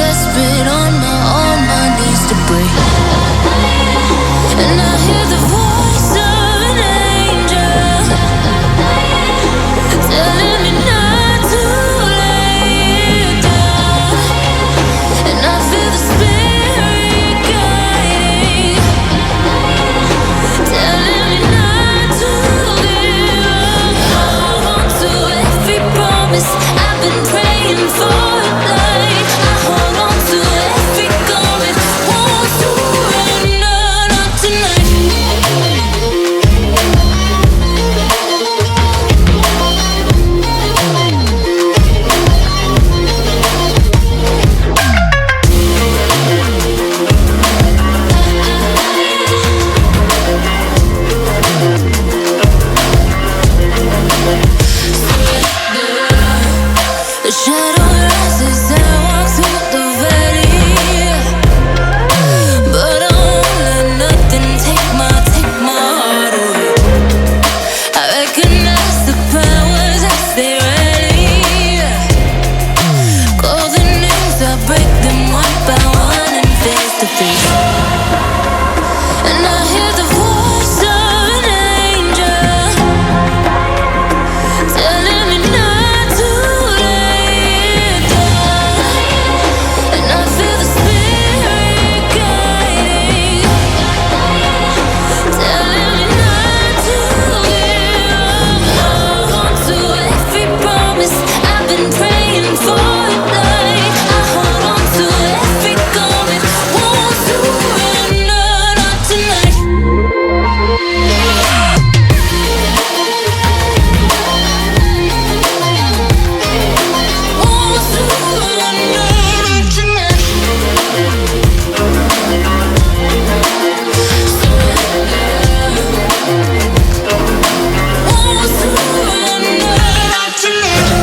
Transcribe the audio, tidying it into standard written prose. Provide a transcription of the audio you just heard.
desperate on my knees to breathe. And I hear the voice of an angel telling me not to lay it down. And I feel the spirit guiding, telling me not to give up. Hold on to every promise I've been praying for. Like I hold on to every garment, won't surrender, not tonight. The shadow rises and I walk through the valley, but I won't let nothing take my heart away. I recognize the powers as they rally. Call the names, I break them one by one and face to face. And I hear the voice of an angel telling me not to lay it down. And I feel the spirit guiding, telling me not to give up. Hold on to every promise I've been praying for. Like I hold on to every garment, won't surrender, not tonight. Won't surrender, not tonight. Won't surrender, not tonight.